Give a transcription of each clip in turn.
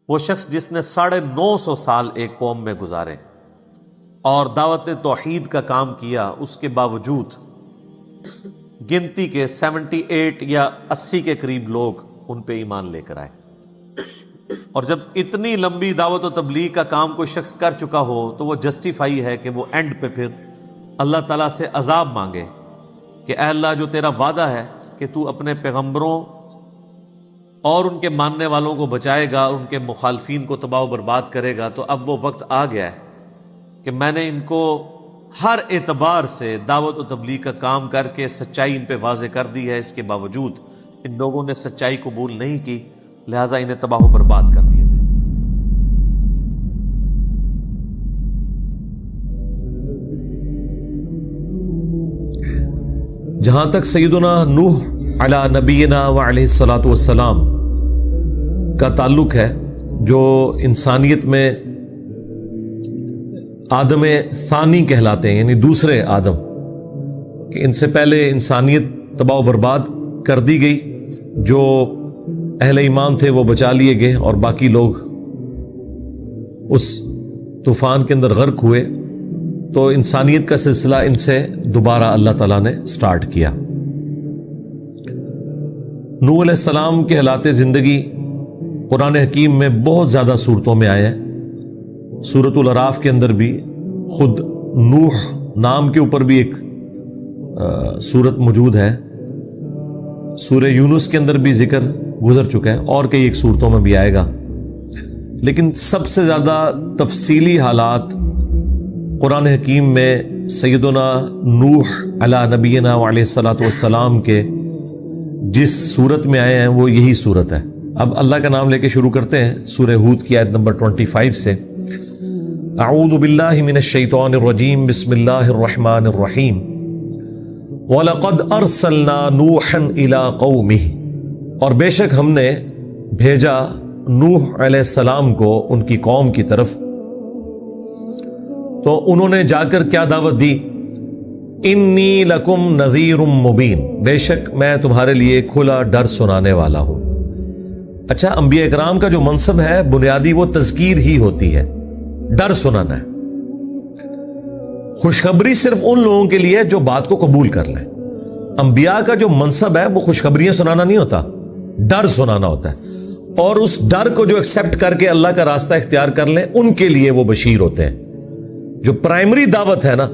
وہ شخص جس نے 950 سال ایک قوم میں گزارے اور دعوت توحید کا کام کیا، اس کے باوجود گنتی کے 78 یا 80 کے قریب لوگ ان پہ ایمان لے کر آئے۔ اور جب اتنی لمبی دعوت و تبلیغ کا کام کوئی شخص کر چکا ہو تو وہ جسٹیفائی ہے کہ وہ اینڈ پہ پھر اللہ تعالیٰ سے عذاب مانگے کہ اے اللہ، جو تیرا وعدہ ہے کہ تو اپنے پیغمبروں اور ان کے ماننے والوں کو بچائے گا اور ان کے مخالفین کو تباہ و برباد کرے گا، تو اب وہ وقت آ گیا ہے کہ میں نے ان کو ہر اعتبار سے دعوت و تبلیغ کا کام کر کے سچائی ان پہ واضح کر دی ہے۔ اس کے باوجود ان لوگوں نے سچائی قبول نہیں کی، لہٰذا انہیں تباہ و برباد کر دیا جائے۔ جہاں تک سیدنا نوح علی نبینا و علیہ الصلاۃ والسلام کا تعلق ہے، جو انسانیت میں آدم ثانی کہلاتے ہیں، یعنی دوسرے آدم، کہ ان سے پہلے انسانیت تباہ و برباد کر دی گئی، جو اہل ایمان تھے وہ بچا لیے گئے اور باقی لوگ اس طوفان کے اندر غرق ہوئے، تو انسانیت کا سلسلہ ان سے دوبارہ اللہ تعالیٰ نے سٹارٹ کیا۔ نوح علیہ السلام کے حالات زندگی قرآن حکیم میں بہت زیادہ صورتوں میں آئے ہیں۔ سورۃ الاعراف کے اندر بھی خود نوح نام کے اوپر بھی ایک سورت موجود ہے، سورہ یونس کے اندر بھی ذکر گزر چکا ہے، اور کئی ایک صورتوں میں بھی آئے گا، لیکن سب سے زیادہ تفصیلی حالات قرآن حکیم میں سیدنا نوح علی نبینا و علیہ الصلاۃ والسلام کے جس صورت میں آئے ہیں وہ یہی صورت ہے۔ اب اللہ کا نام لے کے شروع کرتے ہیں سورہ ہود کی آیت نمبر 25 سے۔ اعوذ باللہ من الشیطان الرجیم، بسم اللہ الرحمن الرحیم۔ وَلَقَدْ أَرْسَلْنَا نُوحًا إِلَىٰ قَوْمِهِ، اور بے شک ہم نے بھیجا نوح علیہ السلام کو ان کی قوم کی طرف، تو انہوں نے جا کر کیا دعوت دی؟ انی لکم نذیر مبین، بے شک میں تمہارے لیے کھلا ڈر سنانے والا ہوں۔ اچھا، انبیاء اکرام کا جو منصب ہے بنیادی وہ تذکیر ہی ہوتی ہے، ڈر سنانا ہے۔ خوشخبری صرف ان لوگوں کے لیے جو بات کو قبول کر لیں۔ انبیاء کا جو منصب ہے وہ خوشخبریاں سنانا نہیں ہوتا، ڈر سنانا ہوتا ہے، اور اس ڈر کو جو ایکسپٹ کر کے اللہ کا راستہ اختیار کر لیں ان کے لیے وہ بشیر ہوتے ہیں۔ جو پرائمری دعوت ہے نا،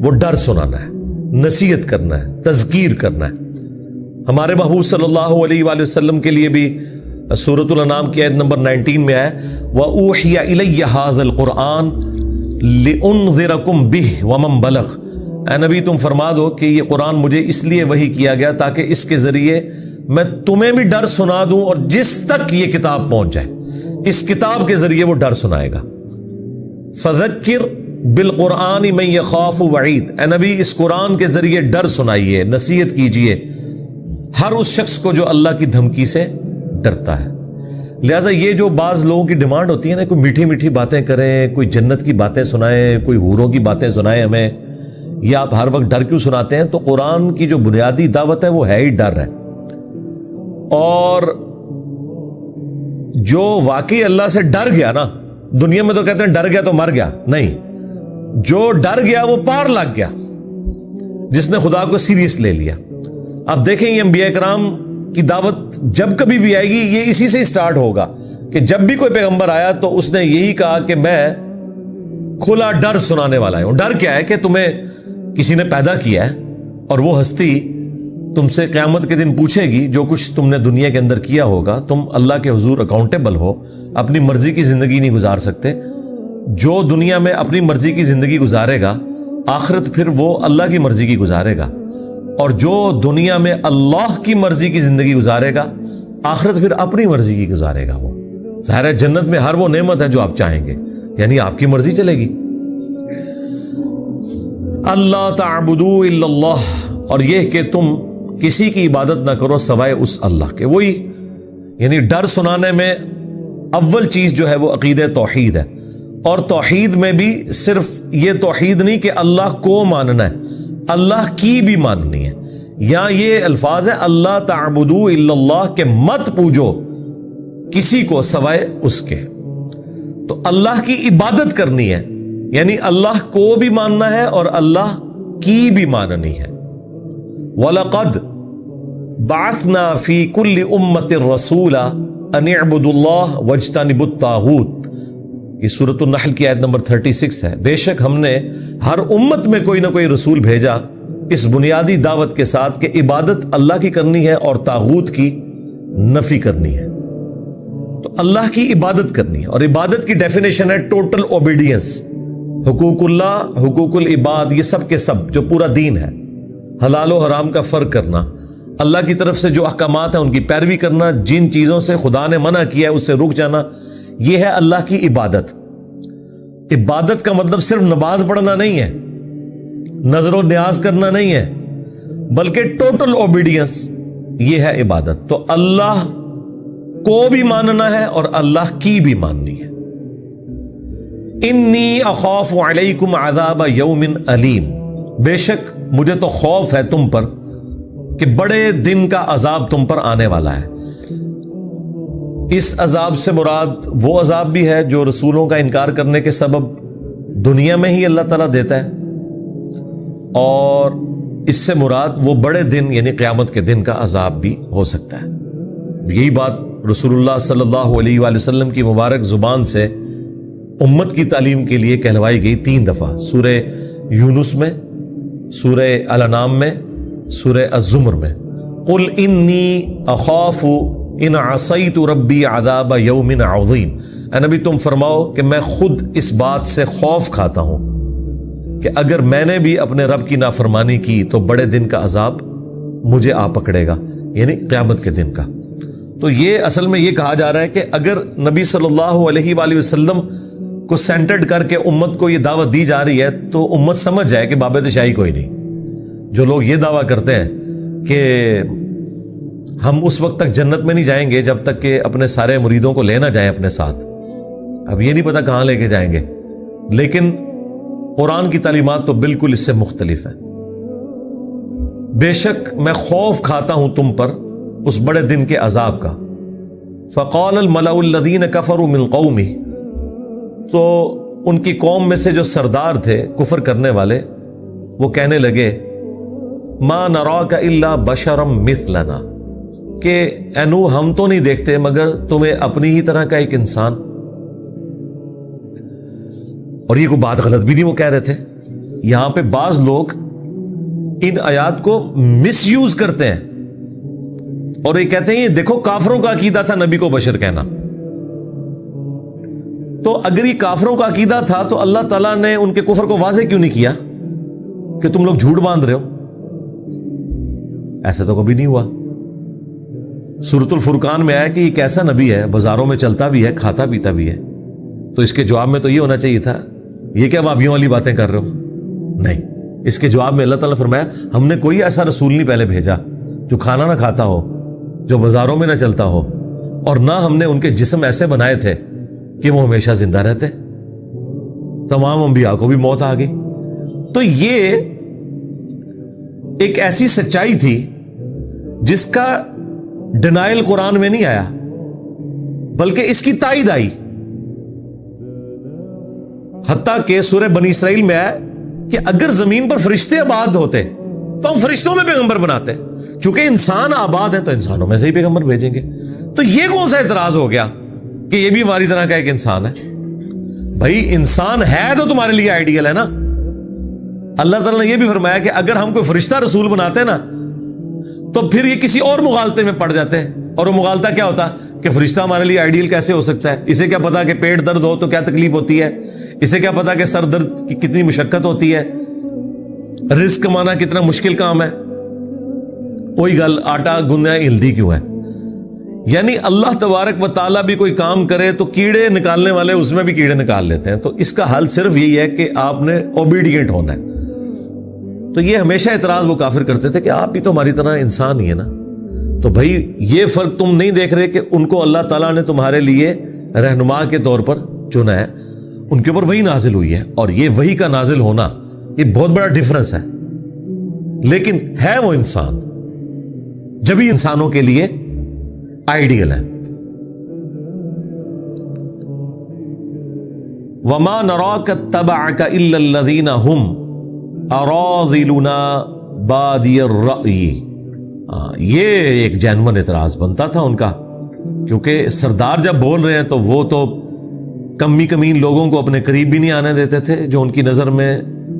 وہ ڈر سنانا ہے، نصیحت کرنا ہے، تذکیر کرنا ہے۔ ہمارے محبوب صلی اللہ علیہ وآلہ وسلم کے لیے بھی سورۃ الانعام کی آیت نمبر 19 میں ہے وَأُوحِيَ إِلَيَّ هَذَا الْقُرْآنَ لِأُنذِرَكُمْ بِهِ وَمَنْ بَلَغَ، اے نبی تم فرما دو کہ یہ قرآن مجھے اس لیے وحی کیا گیا تاکہ اس کے ذریعے میں تمہیں بھی ڈر سنا دوں، اور جس تک یہ کتاب پہنچ جائے اس کتاب کے ذریعے وہ ڈر سنائے گا۔ فَذَكِّرْ بِالْقُرْآنِ مَنْ يَخَافُ وَعِيدٍ، اے نبی اس قرآن کے ذریعے ڈر سنائیے، نصیحت کیجئے ہر اس شخص کو جو اللہ کی دھمکی سے ڈرتا ہے۔ لہٰذا یہ جو بعض لوگوں کی ڈیمانڈ ہوتی ہے نا، کوئی میٹھی میٹھی باتیں کریں، کوئی جنت کی باتیں سنائیں، کوئی حوروں کی باتیں سنائیں ہمیں، یا آپ ہر وقت ڈر کیوں سناتے ہیں؟ تو قرآن کی جو بنیادی دعوت ہے وہ ہے ہی ڈر ہے، اور جو واقعی اللہ سے ڈر گیا نا، دنیا میں تو کہتے ہیں ڈر گیا تو مر گیا، نہیں، جو ڈر گیا وہ پار لگ گیا، جس نے خدا کو سیریس لے لیا۔ اب دیکھیں یہ انبیاء کرام کی دعوت جب کبھی بھی آئے گی یہ اسی سے سٹارٹ ہوگا کہ جب بھی کوئی پیغمبر آیا تو اس نے یہی کہا کہ میں کھلا ڈر سنانے والا ہوں۔ ڈر کیا ہے؟ کہ تمہیں کسی نے پیدا کیا ہے اور وہ ہستی تم سے قیامت کے دن پوچھے گی جو کچھ تم نے دنیا کے اندر کیا ہوگا، تم اللہ کے حضور اکاؤنٹیبل ہو، اپنی مرضی کی زندگی نہیں گزار سکتے۔ جو دنیا میں اپنی مرضی کی زندگی گزارے گا، آخرت پھر وہ اللہ کی مرضی کی گزارے گا، اور جو دنیا میں اللہ کی مرضی کی زندگی گزارے گا، آخرت پھر اپنی مرضی کی گزارے گا۔ وہ ظاہر ہے جنت میں ہر وہ نعمت ہے جو آپ چاہیں گے، یعنی آپ کی مرضی چلے گی۔ اللہ تعبدوا الا اللہ، اور یہ کہ تم کسی کی عبادت نہ کرو سوائے اس اللہ کے۔ وہی یعنی ڈر سنانے میں اول چیز جو ہے وہ عقیدہ توحید ہے، اور توحید میں بھی صرف یہ توحید نہیں کہ اللہ کو ماننا ہے، اللہ کی بھی ماننی ہے۔ یا یہ الفاظ ہے اللہ تعبدوا الا اللہ، کہ مت پوجو کسی کو سوائے اس کے. تو اللہ کی عبادت کرنی ہے، یعنی اللہ کو بھی ماننا ہے اور اللہ کی بھی ماننی ہے. وَلَقَدْ بَعَثْنَا فِي كُلِّ أُمَّةٍ رَسُولًا أَنِ اعْبُدُوا اللَّهَ وَاجْتَنِبُوا الطَّاغُوتَ. یہ سورۃ النحل کی آیت نمبر 36 ہے. بے شک ہم نے ہر امت میں کوئی نہ کوئی رسول بھیجا اس بنیادی دعوت کے ساتھ کہ عبادت اللہ کی کرنی ہے اور طاغوت کی نفی کرنی ہے. تو اللہ کی عبادت کرنی ہے، اور عبادت کی ڈیفینیشن ہے ٹوٹل اوبیڈینس. حقوق اللہ، حقوق العباد، یہ سب کے سب جو پورا دین ہے. حلال و حرام کا فرق کرنا، اللہ کی طرف سے جو احکامات ہیں ان کی پیروی کرنا، جن چیزوں سے خدا نے منع کیا ہے اس سے رک جانا، یہ ہے اللہ کی عبادت. عبادت کا مطلب صرف نماز پڑھنا نہیں ہے، نظر و نیاز کرنا نہیں ہے، بلکہ ٹوٹل اوبیڈینس، یہ ہے عبادت. تو اللہ کو بھی ماننا ہے اور اللہ کی بھی ماننی ہے. انی اخاف علیکم عذاب یوم علیم. بے شک مجھے تو خوف ہے تم پر کہ بڑے دن کا عذاب تم پر آنے والا ہے. اس عذاب سے مراد وہ عذاب بھی ہے جو رسولوں کا انکار کرنے کے سبب دنیا میں ہی اللہ تعالیٰ دیتا ہے، اور اس سے مراد وہ بڑے دن یعنی قیامت کے دن کا عذاب بھی ہو سکتا ہے. یہی بات رسول اللہ صلی اللہ علیہ وآلہ وسلم کی مبارک زبان سے امت کی تعلیم کے لیے کہلوائی گئی 3 دفعہ، سورہ یونس میں، سورہ الانعام میں، سورہ الزمر میں. قل انی اخاف ان عصیت ربی عذاب یوم عظیم. اے نبی تم فرماؤ کہ میں خود اس بات سے خوف کھاتا ہوں کہ اگر میں نے بھی اپنے رب کی نافرمانی کی تو بڑے دن کا عذاب مجھے آ پکڑے گا، یعنی قیامت کے دن کا. تو یہ اصل میں یہ کہا جا رہا ہے کہ اگر نبی صلی اللہ علیہ وآلہ وسلم کو سینٹرڈ کر کے امت کو یہ دعوت دی جا رہی ہے تو امت سمجھ جائے کہ بابت شاہی کوئی نہیں. جو لوگ یہ دعویٰ کرتے ہیں کہ ہم اس وقت تک جنت میں نہیں جائیں گے جب تک کہ اپنے سارے مریدوں کو لے نہ جائیں اپنے ساتھ، اب یہ نہیں پتا کہاں لے کے جائیں گے، لیکن قرآن کی تعلیمات تو بالکل اس سے مختلف ہیں. بے شک میں خوف کھاتا ہوں تم پر اس بڑے دن کے عذاب کا. فقال الملأ الذین کفروا من قومہ. تو ان کی قوم میں سے جو سردار تھے کفر کرنے والے، وہ کہنے لگے ما نراک الا بشرا مثلنا، کہ اے نوح ہم تو نہیں دیکھتے مگر تمہیں اپنی ہی طرح کا ایک انسان. اور یہ کوئی بات غلط بھی نہیں وہ کہہ رہے تھے. یہاں پہ بعض لوگ ان آیات کو مس یوز کرتے ہیں اور یہ کہتے ہیں یہ دیکھو کافروں کا عقیدہ تھا نبی کو بشر کہنا. تو اگر یہ کافروں کا عقیدہ تھا تو اللہ تعالیٰ نے ان کے کفر کو واضح کیوں نہیں کیا کہ تم لوگ جھوٹ باندھ رہے ہو؟ ایسا تو کبھی نہیں ہوا. سورۃ الفرقان میں آیا کہ یہ کیسا نبی ہے، بازاروں میں چلتا بھی ہے، کھاتا پیتا بھی ہے. تو اس کے جواب میں تو یہ ہونا چاہیے تھا یہ کیا وابیوں والی باتیں کر رہے ہو؟ نہیں، اس کے جواب میں اللہ تعالیٰ نے فرمایا ہم نے کوئی ایسا رسول نہیں پہلے بھیجا جو کھانا نہ کھاتا ہو، جو بازاروں میں نہ چلتا ہو، اور نہ ہم نے ان کے جسم ایسے بنائے تھے کہ وہ ہمیشہ زندہ رہتے. تمام انبیاء کو بھی موت آ گئی. تو یہ ایک ایسی سچائی تھی جس کا ڈینائل قرآن میں نہیں آیا بلکہ اس کی تائید آئی. حتیٰ کہ سورہ بنی اسرائیل میں آیا کہ اگر زمین پر فرشتے آباد ہوتے تو ہم فرشتوں میں پیغمبر بناتے، چونکہ انسان آباد ہے تو انسانوں میں سے ہی پیغمبر بھیجیں گے. تو یہ کون سا اعتراض ہو گیا کہ یہ بھی ہماری طرح کا ایک انسان ہے؟ بھائی انسان ہے تو تمہارے لیے آئیڈیل ہے نا. اللہ تعالیٰ نے یہ بھی فرمایا کہ اگر ہم کوئی فرشتہ رسول بناتے نا تو پھر یہ کسی اور مغالطے میں پڑ جاتے ہیں. اور وہ مغالطہ کیا ہوتا کہ فرشتہ ہمارے لیے آئیڈیل کیسے ہو سکتا ہے؟ اسے کیا پتا کہ پیٹ درد ہو تو کیا تکلیف ہوتی ہے؟ اسے کیا پتا کہ سر درد کی کتنی مشقت ہوتی ہے؟ رزق کمانا کتنا مشکل کام ہے؟ وہی گل آٹا گندنا ہلدی کیوں ہے؟ یعنی اللہ تبارک و تعالیٰ بھی کوئی کام کرے تو کیڑے نکالنے والے اس میں بھی کیڑے نکال لیتے ہیں. تو اس کا حل صرف یہی ہے کہ آپ نے اوبیڈینٹ ہونا ہے. تو یہ ہمیشہ اعتراض وہ کافر کرتے تھے کہ آپ بھی تو ہماری طرح انسان ہی ہے نا. تو بھائی یہ فرق تم نہیں دیکھ رہے کہ ان کو اللہ تعالیٰ نے تمہارے لیے رہنما کے طور پر چنا ہے، ان کے اوپر وہی نازل ہوئی ہے، اور یہ وہی کا نازل ہونا یہ بہت بڑا ڈفرنس ہے. لیکن ہے وہ انسان، جبھی انسانوں کے لیے آئیڈیل ہے. وما نراک اتبعک الا الذین هم اراذلنا بادی الرأی. یہ ایک جینون اعتراض بنتا تھا ان کا، کیونکہ سردار جب بول رہے ہیں تو وہ تو کمی کمین لوگوں کو اپنے قریب بھی نہیں آنے دیتے تھے، جو ان کی نظر میں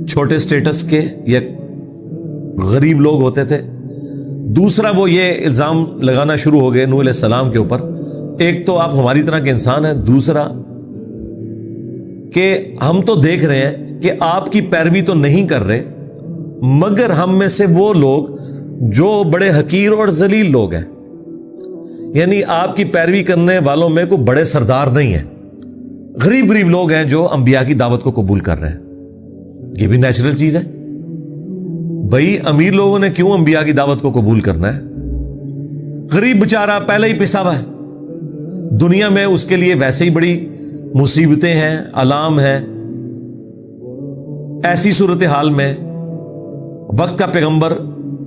چھوٹے سٹیٹس کے یا غریب لوگ ہوتے تھے. دوسرا وہ یہ الزام لگانا شروع ہو گئے نوح علیہ السلام کے اوپر، ایک تو آپ ہماری طرح کے انسان ہیں، دوسرا کہ ہم تو دیکھ رہے ہیں کہ آپ کی پیروی تو نہیں کر رہے، مگر ہم میں سے وہ لوگ جو بڑے حقیر اور ذلیل لوگ ہیں، یعنی آپ کی پیروی کرنے والوں میں کوئی بڑے سردار نہیں ہیں، غریب غریب لوگ ہیں جو انبیاء کی دعوت کو قبول کر رہے ہیں. یہ بھی نیچرل چیز ہے بھائی، امیر لوگوں نے کیوں انبیاء کی دعوت کو قبول کرنا ہے؟ غریب بیچارہ پہلے ہی پسا ہوا ہے دنیا میں، اس کے لیے ویسے ہی بڑی مصیبتیں ہیں، آلام ہیں. ایسی صورتحال میں وقت کا پیغمبر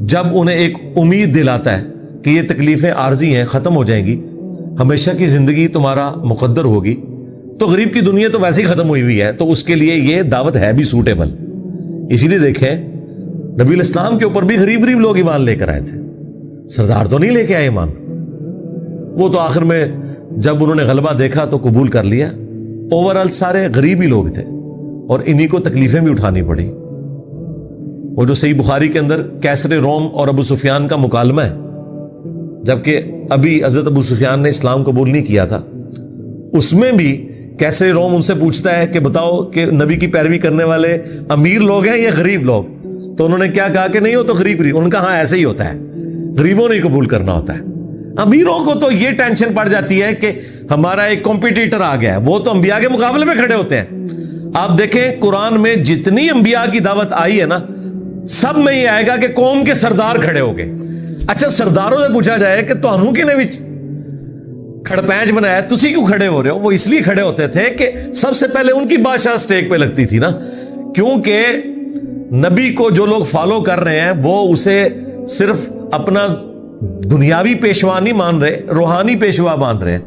جب انہیں ایک امید دلاتا ہے کہ یہ تکلیفیں عارضی ہیں، ختم ہو جائیں گی، ہمیشہ کی زندگی تمہارا مقدر ہوگی، تو غریب کی دنیا تو ویسے ہی ختم ہوئی ہوئی ہے، تو اس کے لیے یہ دعوت ہے بھی سوٹیبل. اسی لیے دیکھیں نبی الاسلام کے اوپر بھی غریب غریب لوگ ایمان لے کر آئے تھے، سردار تو نہیں لے کے آئے ایمان. وہ تو آخر میں جب انہوں نے غلبہ دیکھا تو قبول کر لیا. اوورآل سارے غریب ہی لوگ تھے اور انہی کو تکلیفیں بھی اٹھانی پڑی. وہ جو صحیح بخاری کے اندر کیسر روم اور ابو سفیان کا مکالمہ ہے، جبکہ ابھی حضرت ابو سفیان نے اسلام قبول نہیں کیا تھا، اس میں بھی کیسر روم ان سے پوچھتا ہے کہ بتاؤ کہ نبی کی پیروی کرنے والے امیر لوگ ہیں یا غریب لوگ؟ تو انہوں نے کیا کہا کہ نہیں، وہ تو غریب غریب. ان کا ہاں ایسے ہی ہوتا ہے، غریبوں نے قبول کرنا ہوتا ہے. امیروں کو تو یہ ٹینشن پڑ جاتی ہے کہ ہمارا ایک کمپیٹیٹر آ گیا ہے، وہ تو انبیاء کے مقابلے میں کھڑے ہوتے ہیں. آپ دیکھیں قرآن میں جتنی انبیاء کی دعوت آئی ہے نا، سب میں یہ آئے گا کہ قوم کے سردار کھڑے ہو گئے. اچھا سرداروں سے پوچھا جائے کہ تانوں کی نے بھی کھڑپینچ بنایا، تسی کیوں کھڑے ہو رہے ہو؟ وہ اس لیے کھڑے ہوتے تھے کہ سب سے پہلے ان کی بادشاہ سٹیک پہ لگتی تھی نا، کیونکہ نبی کو جو لوگ فالو کر رہے ہیں وہ اسے صرف اپنا دنیاوی پیشوا نہیں مان رہے، روحانی پیشوا مان رہے ہیں.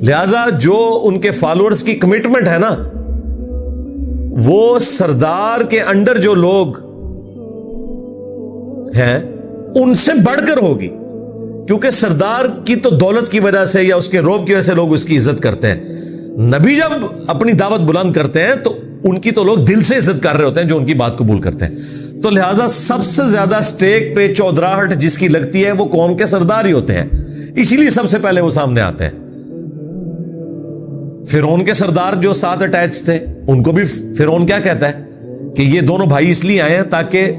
لہذا جو ان کے فالوورز کی کمٹمنٹ ہے نا، وہ سردار کے انڈر جو لوگ ہیں ان سے بڑھ کر ہوگی، کیونکہ سردار کی تو دولت کی وجہ سے یا اس کے روب کی وجہ سے لوگ اس کی عزت کرتے ہیں. نبی جب اپنی دعوت بلند کرتے ہیں تو ان کی تو لوگ دل سے عزت کر رہے ہوتے ہیں جو ان کی بات قبول کرتے ہیں. تو لہٰذا سب سے زیادہ سٹیک پہ چودراہٹ جس کی لگتی ہے وہ قوم کے سردار ہی ہوتے ہیں، اسی لیے سب سے پہلے وہ سامنے آتے ہیں. فرعون کے سردار جو ساتھ اٹیچ تھے، ان کو بھی فرعون کیا کہتا ہے کہ یہ دونوں بھائی اس لیے آئے ہیں تاکہ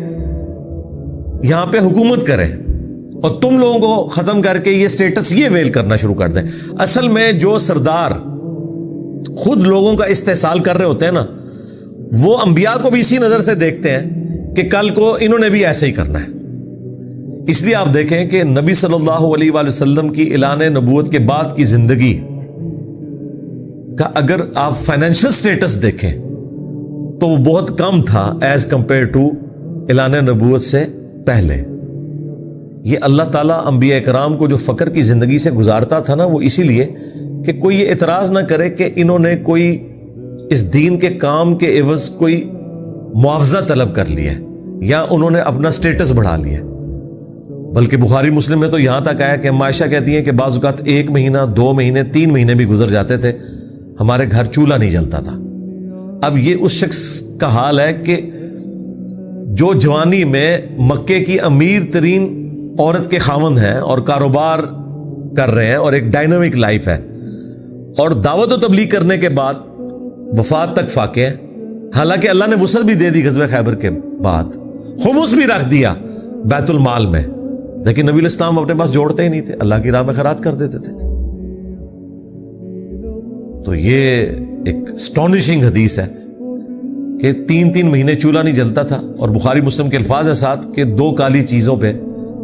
یہاں پہ حکومت کریں اور تم لوگوں کو ختم کر کے یہ سٹیٹس یہ ویل کرنا شروع کر دیں. اصل میں جو سردار خود لوگوں کا استحصال کر رہے ہوتے ہیں نا، وہ انبیاء کو بھی اسی نظر سے دیکھتے ہیں کہ کل کو انہوں نے بھی ایسے ہی کرنا ہے. اس لیے آپ دیکھیں کہ نبی صلی اللہ علیہ وآلہ وسلم کی اعلان نبوت کے بعد کی زندگی کا اگر آپ فائنینشل سٹیٹس دیکھیں تو وہ بہت کم تھا ایز کمپیئر ٹو اعلان نبوت سے پہلے. یہ اللہ تعالیٰ انبیاء کرام کو جو فقر کی زندگی سے گزارتا تھا نا، وہ اسی لیے کہ کوئی یہ اعتراض نہ کرے کہ انہوں نے کوئی اس دین کے کام کے عوض کوئی معاوضہ طلب کر لیا یا انہوں نے اپنا سٹیٹس بڑھا لیا. بلکہ بخاری مسلم میں تو یہاں تک آیا کہ عائشہ کہتی ہیں کہ بعض اوقات 1 مہینہ 2 مہینے 3 مہینے بھی گزر جاتے تھے، ہمارے گھر چولہا نہیں جلتا تھا. اب یہ اس شخص کا حال ہے کہ جو جوانی میں مکے کی امیر ترین عورت کے خاوند ہیں اور کاروبار کر رہے ہیں اور ایک ڈائنامک لائف ہے، اور دعوت و تبلیغ کرنے کے بعد وفات تک فاقے ہیں. حالانکہ اللہ نے وسعت بھی دے دی غزوہ خیبر کے بعد، خمس بھی رکھ دیا بیت المال میں، لیکن نبی الاسلام اپنے پاس جوڑتے ہی نہیں تھے، اللہ کی راہ میں خیرات کر دیتے تھے. تو یہ ایک اسٹونشنگ حدیث ہے کہ 3 مہینے چولہا نہیں جلتا تھا، اور بخاری مسلم کے الفاظ ہیں ساتھ کہ 2 کالی چیزوں پہ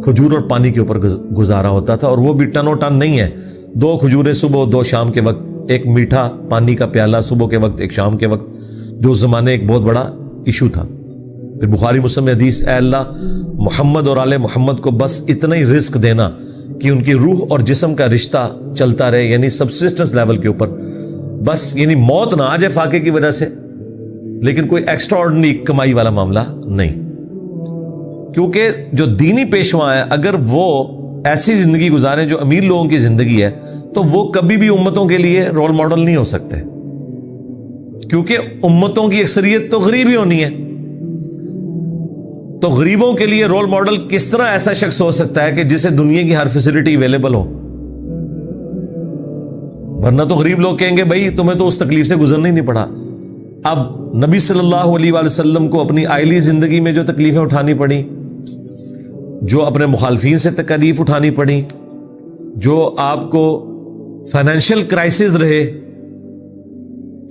کھجور اور پانی کے اوپر گزارا ہوتا تھا، اور وہ بھی ٹن و ٹن نہیں ہے، 2 کھجوریں صبح 2 شام کے وقت، ایک میٹھا پانی کا پیالہ صبح کے وقت ایک شام کے وقت، جو اس زمانے ایک بہت بڑا ایشو تھا. پھر بخاری مسلم میں حدیث، اے اللہ محمد اور آل محمد کو بس اتنا ہی رزق دینا کہ ان کی روح اور جسم کا رشتہ چلتا رہے، یعنی سبسسٹنس لیول کے اوپر بس یعنی موت نہ آ جائے فاقے کی وجہ سے، لیکن کوئی ایکسٹرا آرڈنری کمائی والا معاملہ نہیں. کیونکہ جو دینی پیشوا ہے اگر وہ ایسی زندگی گزاریں جو امیر لوگوں کی زندگی ہے تو وہ کبھی بھی امتوں کے لیے رول ماڈل نہیں ہو سکتے، کیونکہ امتوں کی اکثریت تو غریب ہی ہونی ہے. تو غریبوں کے لیے رول ماڈل کس طرح ایسا شخص ہو سکتا ہے کہ جسے دنیا کی ہر فیسلٹی اویلیبل ہو؟ ورنہ تو غریب لوگ کہیں گے بھائی تمہیں تو اس تکلیف سے گزرنا ہی نہیں پڑا. اب نبی صلی اللہ علیہ وآلہ وسلم کو اپنی آئلی زندگی میں جو تکلیفیں اٹھانی پڑی، جو اپنے مخالفین سے تکلیف اٹھانی پڑی، جو آپ کو فائنینشیل کرائسس رہے،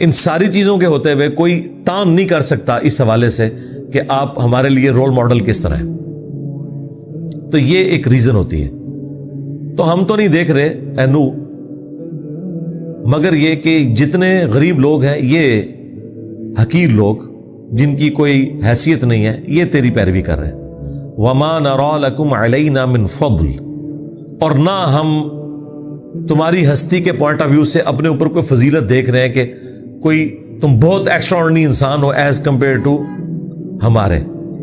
ان ساری چیزوں کے ہوتے ہوئے کوئی تان نہیں کر سکتا اس حوالے سے کہ آپ ہمارے لیے رول ماڈل کس طرح ہیں. تو یہ ایک ریزن ہوتی ہے. تو ہم تو نہیں دیکھ رہے اینو، مگر یہ کہ جتنے غریب لوگ ہیں، یہ حقیر لوگ جن کی کوئی حیثیت نہیں ہے، یہ تیری پیروی کر رہے ہیں. وَمَا نَرَى لَكُمْ عَلَيْنَا مِنْ فَضْلٍ، اور نہ ہم تمہاری ہستی کے پوائنٹ آف ویو سے اپنے اوپر کوئی فضیلت دیکھ رہے ہیں کہ کوئی تم بہت ایکسٹرا آرڈنری انسان ہو ایز کمپیئر ٹو ہمارے.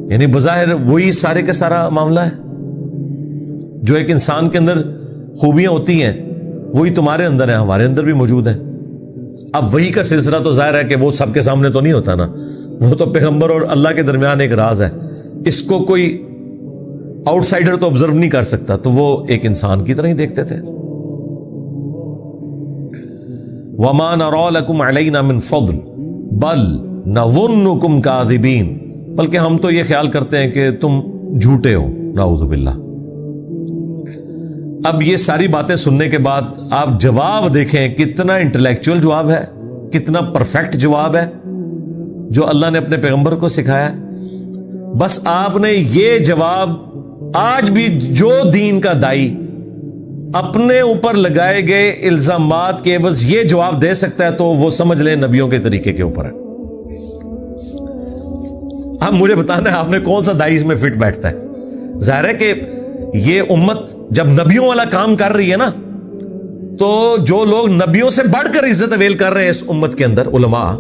یعنی بظاہر وہی سارے کا سارا معاملہ ہے. جو ایک انسان کے اندر خوبیاں ہوتی ہیں وہی تمہارے اندر ہیں، ہمارے اندر بھی موجود ہیں. اب وہی کا سلسلہ تو ظاہر ہے کہ وہ سب کے سامنے تو نہیں ہوتا نا، وہ تو پیغمبر اور اللہ کے درمیان ایک راز ہے، اس کو کوئی آؤٹ سائڈر تو آبزرو نہیں کر سکتا، تو وہ ایک انسان کی طرح ہی دیکھتے تھے. وَمَا نَرَى لَكُمْ عَلَيْنَا مِنْ فَضْلٍ بَلْ نَظُنُّكُمْ كَاذِبِينَ، بلکہ ہم تو یہ خیال کرتے ہیں کہ تم جھوٹے ہو، نعوذ باللہ. اب یہ ساری باتیں سننے کے بعد آپ جواب دیکھیں کتنا انٹلیکچوئل جواب ہے، کتنا پرفیکٹ جواب ہے جو اللہ نے اپنے پیغمبر کو سکھایا. بس آپ نے یہ جواب آج بھی جو دین کا دائی اپنے اوپر لگائے گئے الزامات کے عوض یہ جواب دے سکتا ہے تو وہ سمجھ لیں نبیوں کے طریقے کے اوپر ہے. اب مجھے بتانا ہے آپ نے کون سا دائی اس میں فٹ بیٹھتا ہے. ظاہر ہے کہ یہ امت جب نبیوں والا کام کر رہی ہے نا، تو جو لوگ نبیوں سے بڑھ کر عزت اویل کر رہے ہیں اس امت کے اندر، علماء،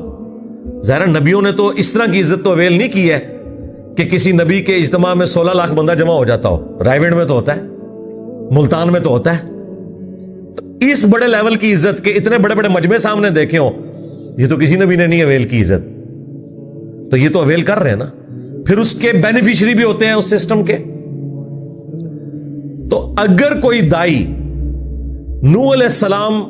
ظاہر نبیوں نے تو اس طرح کی عزت تو اویل نہیں کی ہے کہ کسی نبی کے اجتماع میں 16 لاکھ بندہ جمع ہو جاتا ہو. رائے میں تو ہوتا ہے، ملتان میں تو ہوتا ہے. تو اس بڑے لیول کی عزت کے اتنے بڑے بڑے مجمع سامنے دیکھے ہو، یہ تو کسی نبی نے نہیں اویل کی عزت. تو یہ تو اویل کر رہے ہیں نا، پھر اس کے بینیفیشری بھی ہوتے ہیں اس سسٹم کے. تو اگر کوئی دائی نوح علیہ السلام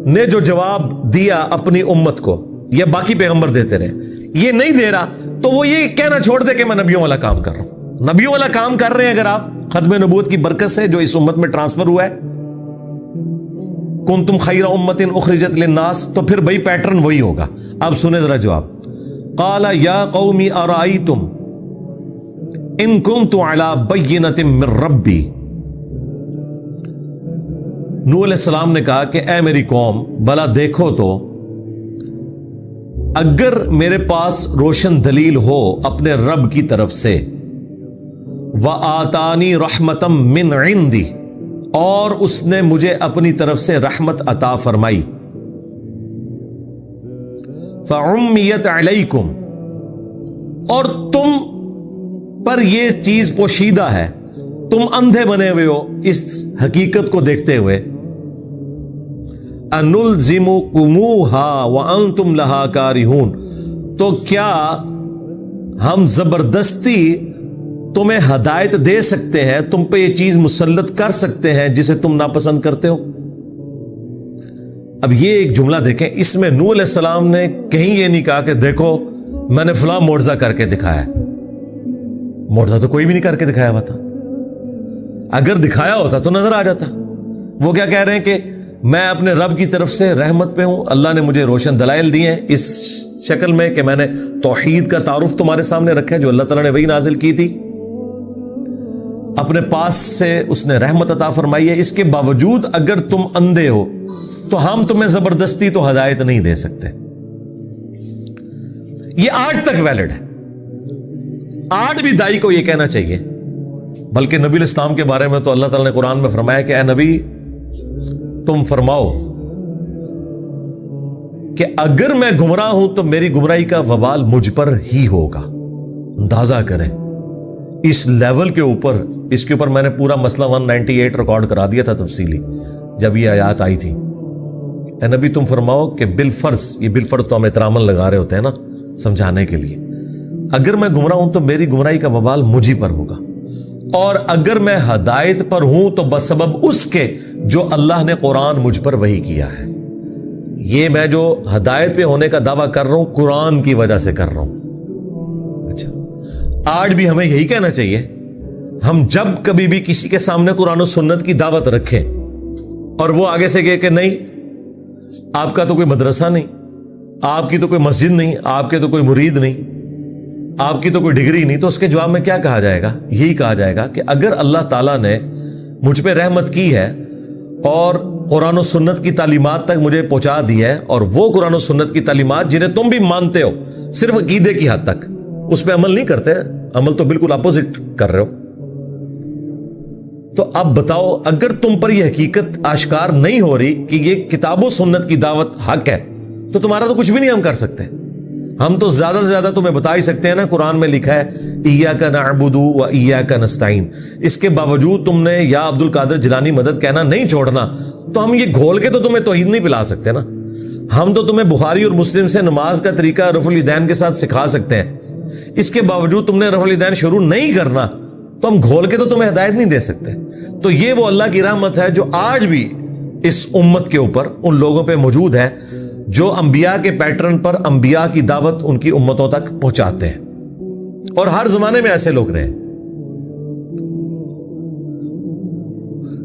نے جو جواب دیا اپنی امت کو، یا باقی پیغمبر دیتے رہے، یہ نہیں دے رہا تو وہ یہ کہنا چھوڑ دے کہ میں نبیوں والا کام کر رہا ہوں. نبیوں والا کام کر رہے ہیں اگر آپ ختم نبوت کی برکت سے جو اس امت میں ٹرانسفر ہوا ہے، کنتم خیر امت اخرجت للناس، تو پھر بھائی پیٹرن وہی ہوگا. اب سنیں ذرا جواب. قال یا قوم ارائیتم ان کنت علی بینۃ من ربی. نوح علیہ السلام نے کہا کہ اے میری قوم، بلا دیکھو تو اگر میرے پاس روشن دلیل ہو اپنے رب کی طرف سے، وآتانی رحمتا من عندی، اور اس نے مجھے اپنی طرف سے رحمت عطا فرمائی، فعمیت علیکم، اور تم پر یہ چیز پوشیدہ ہے، تم اندھے بنے ہوئے ہو اس حقیقت کو دیکھتے ہوئے، انلزمکموہا وانتم لہا کارہون، تو کیا ہم زبردستی تمہیں ہدایت دے سکتے ہیں، تم پہ یہ چیز مسلط کر سکتے ہیں جسے تم ناپسند کرتے ہو. اب یہ ایک جملہ دیکھیں، اس میں نوح علیہ السلام نے کہیں یہ نہیں کہا کہ دیکھو میں نے فلاں معجزہ کر کے دکھایا. معجزہ تو کوئی بھی نہیں کر کے دکھایا ہوا تھا. اگر دکھایا ہوتا تو نظر آ جاتا. وہ کیا کہہ رہے ہیں کہ میں اپنے رب کی طرف سے رحمت پہ ہوں، اللہ نے مجھے روشن دلائل دیے ہیں اس شکل میں کہ میں نے توحید کا تعارف تمہارے سامنے رکھا ہے جو اللہ تعالیٰ نے وہی نازل کی تھی، اپنے پاس سے اس نے رحمت عطا فرمائی ہے. اس کے باوجود اگر تم اندھے ہو تو ہم تمہیں زبردستی تو ہدایت نہیں دے سکتے. یہ آج تک ویلڈ ہے. آج بھی دائی کو یہ کہنا چاہیے. بلکہ نبی الاسلام کے بارے میں تو اللہ تعالیٰ نے قرآن میں فرمایا کہ اے نبی تم فرماؤ کہ اگر میں گمراہ ہوں تو میری گمراہی کا وبال مجھ پر ہی ہوگا. اندازہ کریں اس لیول کے اوپر. اس کے اوپر میں نے پورا مسئلہ 198 ریکارڈ کرا دیا تھا تفصیلی جب یہ آیات آئی تھی. اے نبی تم فرماؤ کہ بالفرض، یہ بالفرض تو ہم احتراماً لگا رہے ہوتے ہیں نا سمجھانے کے لیے، اگر میں گمراہ ہوں تو میری گمراہی کا وبال مجھی پر ہوگا، اور اگر میں ہدایت پر ہوں تو بسبب اس کے جو اللہ نے قرآن مجھ پر وحی کیا ہے. یہ میں جو ہدایت پہ ہونے کا دعویٰ کر رہا ہوں قرآن کی وجہ سے کر رہا ہوں. اچھا، آج بھی ہمیں یہی کہنا چاہیے. ہم جب کبھی بھی کسی کے سامنے قرآن و سنت کی دعوت رکھیں اور وہ آگے سے کہے کہ نہیں آپ کا تو کوئی مدرسہ نہیں، آپ کی تو کوئی مسجد نہیں، آپ کے تو کوئی مرید نہیں، آپ کی تو کوئی ڈگری نہیں، تو اس کے جواب میں کیا کہا جائے گا؟ یہی کہا جائے گا کہ اگر اللہ تعالیٰ نے مجھ پہ رحمت کی ہے اور قرآن و سنت کی تعلیمات تک مجھے پہنچا دی ہے، اور وہ قرآن و سنت کی تعلیمات جنہیں تم بھی مانتے ہو صرف عقیدے کی حد تک، اس پہ عمل نہیں کرتے، عمل تو بالکل اپوزٹ کر رہے ہو، تو اب بتاؤ اگر تم پر یہ حقیقت آشکار نہیں ہو رہی کہ یہ کتاب و سنت کی دعوت حق ہے تو تمہارا تو کچھ بھی نہیں ہم کر سکتے. ہم تو زیادہ سے زیادہ تمہیں بتا ہی سکتے ہیں نا، قرآن میں لکھا ہے ایاک نعبد و ایاک نستعین. اس کے باوجود تم نے یا عبد القادر جیلانی مدد کہنا نہیں چھوڑنا، تو ہم یہ گھول کے تو تمہیں توحید نہیں پلا سکتے نا. ہم تو تمہیں بخاری اور مسلم سے نماز کا طریقہ رفع الیدین کے ساتھ سکھا سکتے ہیں. اس کے باوجود تم نے رفع الیدین شروع نہیں کرنا تو ہم گھول کے تو تمہیں ہدایت نہیں دے سکتے. تو یہ وہ اللہ کی رحمت ہے جو آج بھی اس امت کے اوپر ان لوگوں پہ موجود ہے جو انبیاء کے پیٹرن پر انبیاء کی دعوت ان کی امتوں تک پہنچاتے ہیں، اور ہر زمانے میں ایسے لوگ رہے.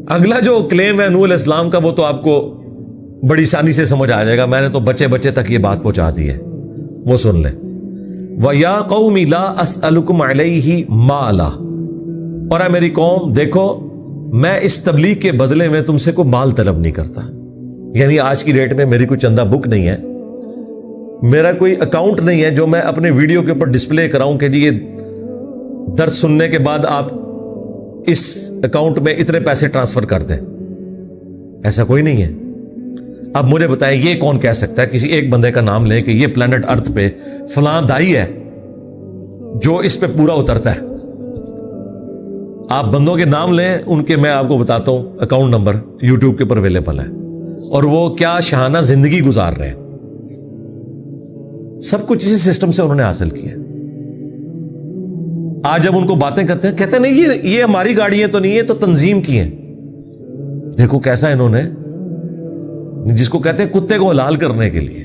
اگلا جو کلیم ہے نوح علیہ السلام کا، وہ تو آپ کو بڑی آسانی سے سمجھ آ جائے گا، میں نے تو بچے بچے تک یہ بات پہنچا دی ہے، وہ سن لیں. وَيَا قَوْمِ لَا أَسْأَلُكُمْ عَلَيْهِ مَالًا، اور اے میری قوم دیکھو میں اس تبلیغ کے بدلے میں تم سے کوئی مال طلب نہیں کرتا. یعنی آج کی ڈیٹ میں میری کوئی چندہ بک نہیں ہے، میرا کوئی اکاؤنٹ نہیں ہے جو میں اپنے ویڈیو کے اوپر ڈسپلے کراؤں کہ جی یہ درس سننے کے بعد آپ اس اکاؤنٹ میں اتنے پیسے ٹرانسفر کر دیں. ایسا کوئی نہیں ہے. اب مجھے بتائیں یہ کون کہہ سکتا ہے کسی ایک بندے کا نام لیں کہ یہ پلانٹ ارتھ پہ فلاں دائی ہے جو اس پہ پورا اترتا ہے. آپ بندوں کے نام لیں ان کے، میں آپ کو بتاتا ہوں اکاؤنٹ نمبر یوٹیوب کے اوپر اویلیبل ہے، اور وہ کیا شاہانہ زندگی گزار رہے ہیں. سب کچھ اسی سسٹم سے انہوں نے حاصل کیا. آج جب ان کو باتیں کرتے ہیں کہتے ہیں نہیں یہ ہماری گاڑیاں تو نہیں ہے، تو تنظیم کی ہیں. دیکھو کیسا انہوں نے، جس کو کہتے ہیں کتے کو حلال کرنے کے لیے.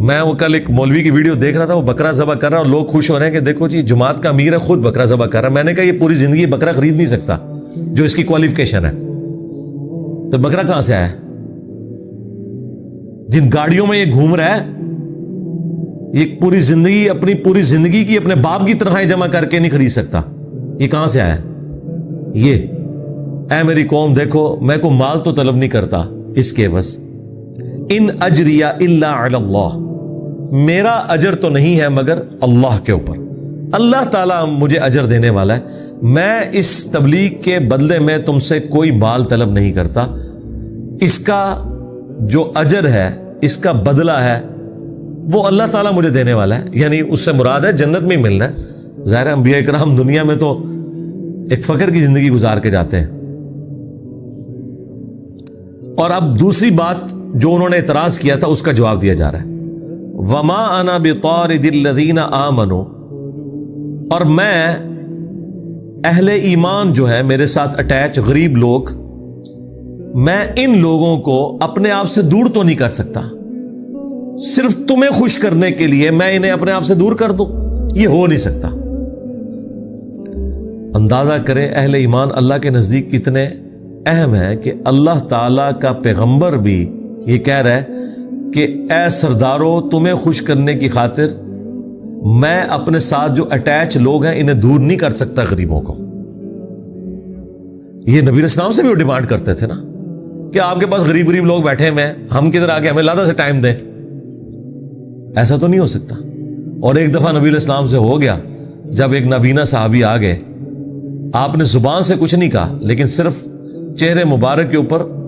میں وہ کل ایک مولوی کی ویڈیو دیکھ رہا تھا، وہ بکرا ذبح کر رہا اور لوگ خوش ہو رہے ہیں کہ دیکھو جی جماعت کا امیر ہے خود بکرا ذبح کر رہا ہے. میں نے کہا یہ پوری زندگی بکرا خرید نہیں سکتا جو اس کی کوالیفیکیشن ہے، تو بکرا کہاں سے آیا؟ جن گاڑیوں میں یہ گھوم رہا ہے یہ پوری زندگی، اپنی پوری زندگی کی اپنے باپ کی تنخواہیں جمع کر کے نہیں خرید سکتا. یہ کہاں سے آیا؟ یہ اے میری قوم دیکھو میں کو مال تو طلب نہیں کرتا اس کے، بس ان اجریہ الا علی اللہ، میرا اجر تو نہیں ہے مگر اللہ کے اوپر. اللہ تعالیٰ مجھے اجر دینے والا ہے. میں اس تبلیغ کے بدلے میں تم سے کوئی مال طلب نہیں کرتا. اس کا جو اجر ہے، اس کا بدلہ ہے، وہ اللہ تعالیٰ مجھے دینے والا ہے. یعنی اس سے مراد ہے جنت میں ملنا ہے. ظاہر ہے انبیاء کرام دنیا میں تو ایک فقر کی زندگی گزار کے جاتے ہیں. اور اب دوسری بات جو انہوں نے اعتراض کیا تھا اس کا جواب دیا جا رہا ہے. وما انا بطارد الذین آمنوا، اور میں اہل ایمان جو ہے میرے ساتھ اٹیچ غریب لوگ، میں ان لوگوں کو اپنے آپ سے دور تو نہیں کر سکتا. صرف تمہیں خوش کرنے کے لیے میں انہیں اپنے آپ سے دور کر دوں، یہ ہو نہیں سکتا. اندازہ کریں اہل ایمان اللہ کے نزدیک کتنے اہم ہے کہ اللہ تعالی کا پیغمبر بھی یہ کہہ رہا ہے کہ اے سردارو تمہیں خوش کرنے کی خاطر میں اپنے ساتھ جو اٹیچ لوگ ہیں انہیں دور نہیں کر سکتا غریبوں کو. یہ نبی علیہ السلام سے بھی وہ ڈیمانڈ کرتے تھے نا کہ آپ کے پاس غریب غریب لوگ بیٹھے ہوئے ہیں، ہم کدھر آگے ہمیں زیادہ سے ٹائم دیں. ایسا تو نہیں ہو سکتا. اور ایک دفعہ نبی علیہ السلام سے ہو گیا، جب ایک نابینا صحابی آ گئے، آپ نے زبان سے کچھ نہیں کہا لیکن صرف چہرے مبارک کے اوپر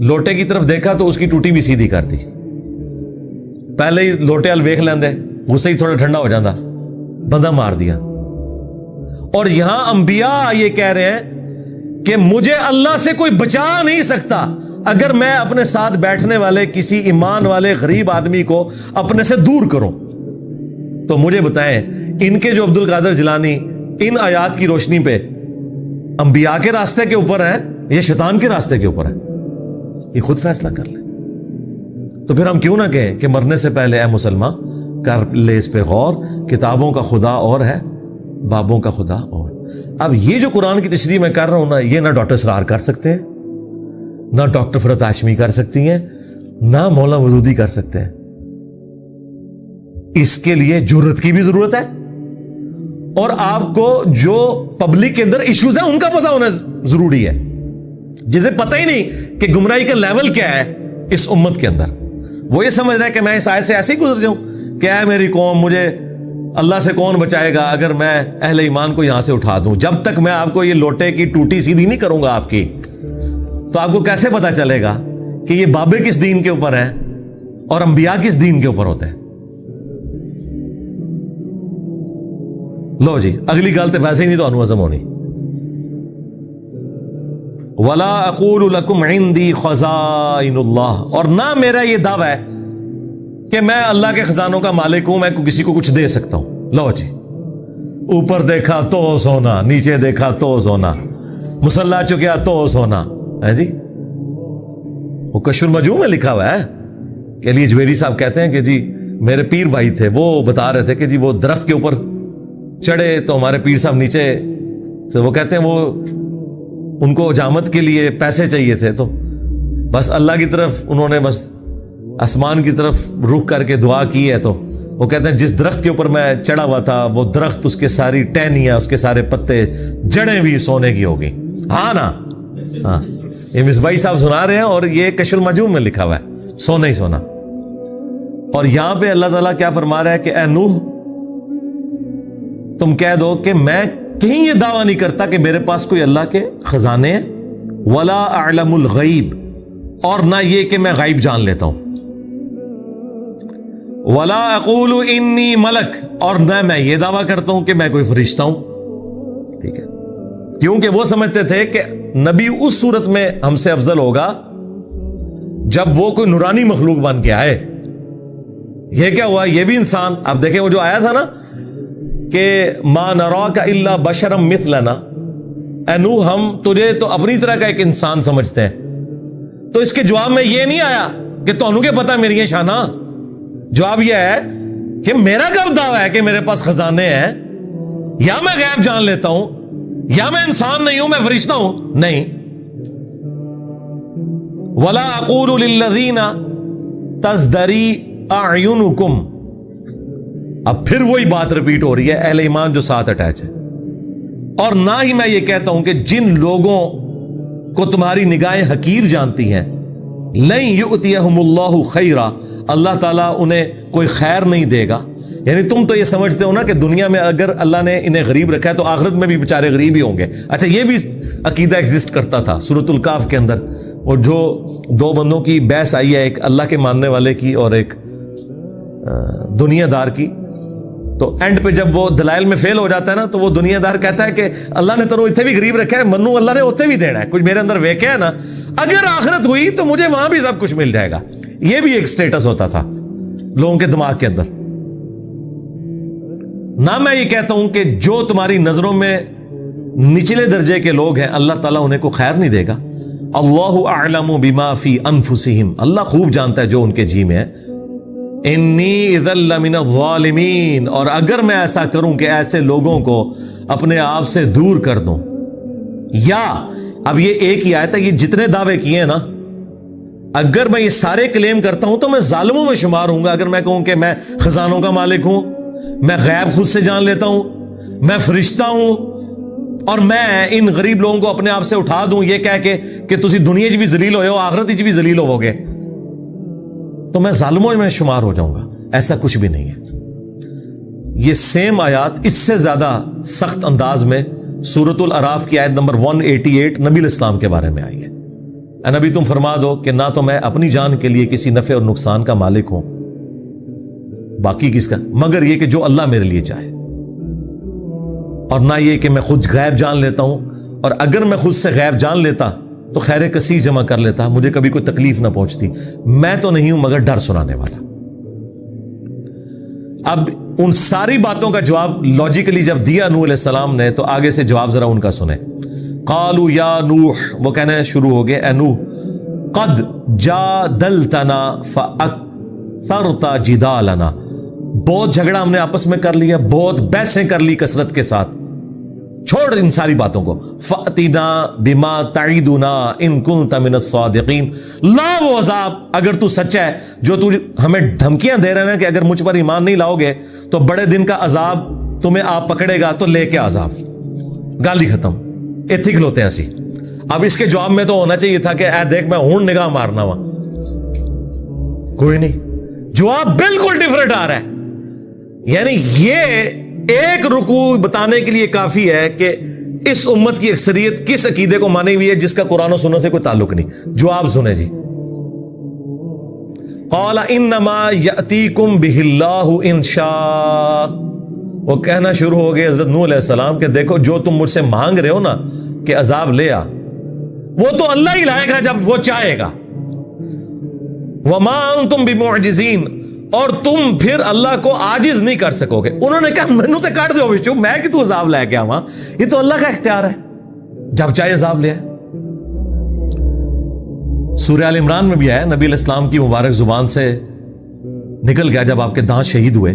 لوٹے کی طرف دیکھا تو اس کی ٹوٹی بھی سیدھی کر دی. پہلے ہی لوٹے ال ویکھ لیندے, غصے ہی تھوڑا ٹھنڈا ہو جاتا, بندہ مار دیا. اور یہاں انبیاء یہ کہہ رہے ہیں کہ مجھے اللہ سے کوئی بچا نہیں سکتا اگر میں اپنے ساتھ بیٹھنے والے کسی ایمان والے غریب آدمی کو اپنے سے دور کروں. تو مجھے بتائیں, ان کے جو عبد القادر جیلانی ان آیات کی روشنی پہ انبیاء کے راستے کے اوپر ہے یا شیطان کے راستے کے اوپر ہے؟ یہ خود فیصلہ کر لیں. تو پھر ہم کیوں نہ کہیں کہ مرنے سے پہلے اے مسلمان کر لے اس پہ غور, کتابوں کا خدا اور ہے, بابوں کا خدا اور. اب یہ جو قرآن کی تشریح میں کر رہا ہوں نا, یہ نہ ڈاکٹر سرار کر سکتے ہیں, نہ ڈاکٹر فرت ہاشمی کر سکتی ہیں, نہ مولانا مودودی کر سکتے ہیں. اس کے لیے جرت کی بھی ضرورت ہے, اور آپ کو جو پبلک کے اندر ایشوز ہیں ان کا پتہ ہونا ضروری ہے, جسے پتہ ہی نہیں کہ گمراہی کا لیول کیا ہے اس امت کے اندر. وہ یہ سمجھ رہا ہے کہ میں اس آیت سے ایسے ہی گزر جاؤں کہ اے میری قوم, مجھے اللہ سے کون بچائے گا اگر میں اہل ایمان کو یہاں سے اٹھا دوں. جب تک میں آپ کو یہ لوٹے کی ٹوٹی سیدھی نہیں کروں گا آپ کی, تو آپ کو کیسے پتا چلے گا کہ یہ بابے کس دین کے اوپر ہیں اور انبیاء کس دین کے اوپر ہوتے ہیں؟ لو جی, اگلی گل تو ویسے ہی نہیں تو ہضم ہونی. وَلَا أَقُولُ لَكُمْ عِنْدِي خَزَائِنُ اللَّهِ, اور نہ میرا یہ دعویٰ ہے کہ میں اللہ کے خزانوں کا مالک ہوں, میں کسی کو کچھ دے سکتا ہوں. لو جی, اوپر دیکھا تو سونا, نیچے دیکھا تو سونا, مسلح چکیا تو سونا ہے جی. وہ کشف المجموع میں لکھا ہوا ہے کہ علی اجویری صاحب کہتے ہیں کہ جی میرے پیر بھائی تھے, وہ بتا رہے تھے کہ جی وہ درخت کے اوپر چڑھے تو ہمارے پیر صاحب نیچے, تو وہ کہتے ہیں وہ ان کو حجامت کے لیے پیسے چاہیے تھے, تو بس اللہ کی طرف انہوں نے بس آسمان کی طرف رخ کر کے دعا کی ہے. تو وہ کہتے ہیں جس درخت کے اوپر میں چڑھا ہوا تھا وہ درخت, اس کے ساری ٹہنیاں, اس کے سارے پتے, جڑیں بھی سونے کی ہوگی. ہاں نا, ہاں, یہ مصباحی صاحب سنا رہے ہیں اور یہ کشف المجموع میں لکھا ہوا ہے, سونا ہی سونا. اور یہاں پہ اللہ تعالیٰ کیا فرما رہا ہے کہ اے نوح تم کہہ دو کہ میں کہیں یہ دعویٰ نہیں کرتا کہ میرے پاس کوئی اللہ کے خزانے ہیں, ولا اعلم الغیب, اور نہ یہ کہ میں غیب جان لیتا ہوں, ولا اقول انی ملک, اور نہ میں یہ دعویٰ کرتا ہوں کہ میں کوئی فرشتہ ہوں. ٹھیک ہے, کیونکہ وہ سمجھتے تھے کہ نبی اس صورت میں ہم سے افضل ہوگا جب وہ کوئی نورانی مخلوق بن کے آئے. یہ کیا ہوا, یہ بھی انسان. اب دیکھیں وہ جو آیا تھا نا کہ ما نراک الا بشرا مثلنا, اے نوح ہم تجھے تو اپنی طرح کا ایک انسان سمجھتے ہیں. تو اس کے جواب میں یہ نہیں آیا کہ تانوں کے پتہ میری شانہ. جواب یہ ہے کہ میرا کب دعویٰ ہے کہ میرے پاس خزانے ہیں, یا میں غیب جان لیتا ہوں, یا میں انسان نہیں ہوں, میں فرشتہ ہوں. نہیں. ولا اقول للذین تزدری اعینکم, اب پھر وہی بات ریپیٹ ہو رہی ہے اہل ایمان جو ساتھ اٹیچ ہے. اور نہ ہی میں یہ کہتا ہوں کہ جن لوگوں کو تمہاری نگاہیں حقیر جانتی ہیں, لن یؤتیہم اللہ خیرا, اللہ تعالیٰ انہیں کوئی خیر نہیں دے گا. یعنی تم تو یہ سمجھتے ہو نا کہ دنیا میں اگر اللہ نے انہیں غریب رکھا ہے تو آخرت میں بھی بیچارے غریب ہی ہوں گے. اچھا, یہ بھی عقیدہ ایگزسٹ کرتا تھا سورۃ الکاف کے اندر. اور جو دو بندوں کی بحث آئی ہے, ایک اللہ کے ماننے والے کی اور ایک دنیا دار کی, تو اینڈ پہ جب وہ دلائل میں فیل ہو جاتا ہے نا, تو وہ دنیا دار کہتا ہے کہ اللہ نے تنو اتنے بھی غریب رکھا ہے, منو اللہ نے اتنے بھی دینا ہے, کچھ میرے اندر ویکیا ہے نا, اگر آخرت ہوئی تو مجھے وہاں بھی سب کچھ مل جائے گا. یہ بھی ایک سٹیٹس ہوتا تھا لوگوں کے دماغ کے اندر. نہ میں یہ کہتا ہوں کہ جو تمہاری نظروں میں نچلے درجے کے لوگ ہیں اللہ تعالیٰ انہیں کو خیر نہیں دے گا. اللہ اعلم بما فی انفسہم, اللہ خوب جانتا ہے جو ان کے جی میں ہے. انی اذا لمن الظالمین, اور اگر میں ایسا کروں کہ ایسے لوگوں کو اپنے آپ سے دور کر دوں. یا اب یہ ایک ہی آیت ہے, یہ جتنے دعوے کیے ہیں نا, اگر میں یہ سارے کلیم کرتا ہوں تو میں ظالموں میں شمار ہوں گا. اگر میں کہوں کہ میں خزانوں کا مالک ہوں, میں غیب خود سے جان لیتا ہوں, میں فرشتہ ہوں, اور میں ان غریب لوگوں کو اپنے آپ سے اٹھا دوں یہ کہہ کے کہ تسی دنیا بھی ذلیل ہوئے ہو, آخرت بھی ذلیل ہوو گے, تو میں ظالموں میں شمار ہو جاؤں گا. ایسا کچھ بھی نہیں ہے. یہ سیم آیات اس سے زیادہ سخت انداز میں سورۃ الاعراف کی آیت نمبر 188 نبی الاسلام کے بارے میں آئی ہے. اے نبی تم فرما دو کہ نہ تو میں اپنی جان کے لیے کسی نفع اور نقصان کا مالک ہوں، باقی کس کا، مگر یہ کہ جو اللہ میرے لیے چاہے، اور نہ یہ کہ میں خود غیب جان لیتا ہوں، اور اگر میں خود سے غیب جان لیتا تو خیر کثیر جمع کر لیتا، مجھے کبھی کوئی تکلیف نہ پہنچتی، میں تو نہیں ہوں مگر ڈر سنانے والا۔ اب ان ساری باتوں کا جواب لاجیکلی جب دیا نوح علیہ السلام نے، تو آگے سے جواب ذرا ان کا سنیں۔ قالوا یا نوح، وہ کہنے شروع ہو گئے اے نوح، قد جادلتنا فاکثرت جدالنا، بہت جھگڑا ہم نے آپس میں کر لیا، بہت بحثیں کر لی کثرت کے ساتھ، چھوڑ ان ساری باتوں کو، فأتنا بما تعیدنا ان کنت من الصادقین، لا وہ عذاب اگر تو سچا ہے جو تو ہمیں دھمکیاں دے رہے ہیں کہ اگر مجھ پر ایمان نہیں لاؤ گے تو بڑے دن کا عذاب تمہیں آپ پکڑے گا، تو لے کے عذاب، گالی ختم، ایتھی کھلوتے ہیں اسی۔ اب اس کے جواب میں تو ہونا چاہیے تھا کہ اے دیکھ میں ہوں نگاہ مارنا وا، کوئی نہیں، جواب بالکل ڈیفرنٹ آ رہا ہے۔ یعنی یہ ایک رکوع بتانے کے لیے کافی ہے کہ اس امت کی اکثریت کس عقیدے کو مانی ہوئی ہے جس کا قرآن و سنت سے کوئی تعلق نہیں۔ جواب سنیں جی، قال انما یاتیکم بہ اللہ ان شاء، وہ کہنا شروع ہو گئے حضرت نوح علیہ السلام کہ دیکھو جو تم مجھ سے مانگ رہے ہو نا کہ عذاب لے آ، وہ تو اللہ ہی لائے گا جب وہ چاہے گا، وما انتم بمعجزین، اور تم پھر اللہ کو عاجز نہیں کر سکو گے۔ انہوں نے کہا مینوں تے کٹ دیو وچوں، میں کہ تو عذاب لے کے آواں، یہ تو اللہ کا اختیار ہے، جب چاہے عذاب لے آئے۔ سورہ آل عمران میں بھی آیا، نبی علیہ السلام کی مبارک زبان سے نکل گیا جب آپ کے دانت شہید ہوئے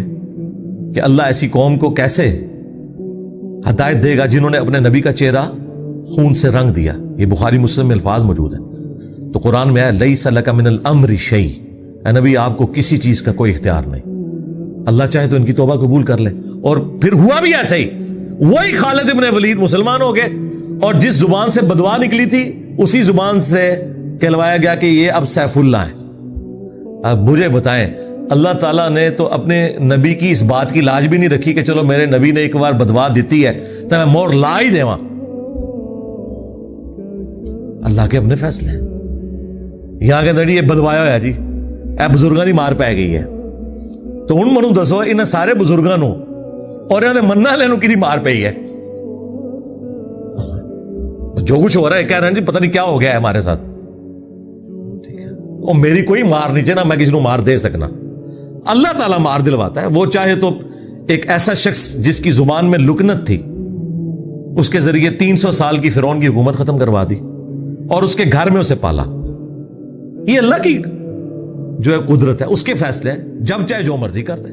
کہ اللہ ایسی قوم کو کیسے ہدایت دے گا جنہوں نے اپنے نبی کا چہرہ خون سے رنگ دیا۔ یہ بخاری مسلم میں الفاظ موجود ہیں۔ تو قرآن میں آیا لیس لک من الامر شیء، اے نبی آپ کو کسی چیز کا کوئی اختیار نہیں، اللہ چاہے تو ان کی توبہ قبول کر لے۔ اور پھر ہوا بھی ایسا ہی، وہی خالد ابن ولید مسلمان ہو گئے، اور جس زبان سے بدوا نکلی تھی اسی زبان سے کہلوایا گیا کہ یہ اب سیف اللہ ہیں۔ اب مجھے بتائیں، اللہ تعالیٰ نے تو اپنے نبی کی اس بات کی لاج بھی نہیں رکھی کہ چلو میرے نبی نے ایک بار بدوا دیتی ہے تو میں مور لا ہی دیواں۔ اللہ کے اپنے فیصلے ہیں۔ یہاں کے دڑی یہ بدوایا ہوا جی، اے بزرگاں دی مار پی گئی ہے، تو ہن منو دسو انہاں سارے بزرگاں نو اور انہاں دے مننے والے نو کدی مار پئی ہے؟ جو کچھ ہو رہا ہے کہہ رہے ہیں جی پتہ نہیں کیا ہو گیا ہے ہمارے ساتھ، ٹھیک ہے، اور میری کوئی مار نہیں چاہیے، نہ میں کسی کو مار دے سکنا، اللہ تعالیٰ مار دلواتا ہے۔ وہ چاہے تو ایک ایسا شخص جس کی زبان میں لکنت تھی اس کے ذریعے 300 سال کی فرعون کی حکومت ختم کروا دی اور اس کے گھر میں اسے پالا۔ یہ اللہ کی جو ہے قدرت ہے، اس کے فیصلے ہیں، جب چاہے جو مرضی کر دے۔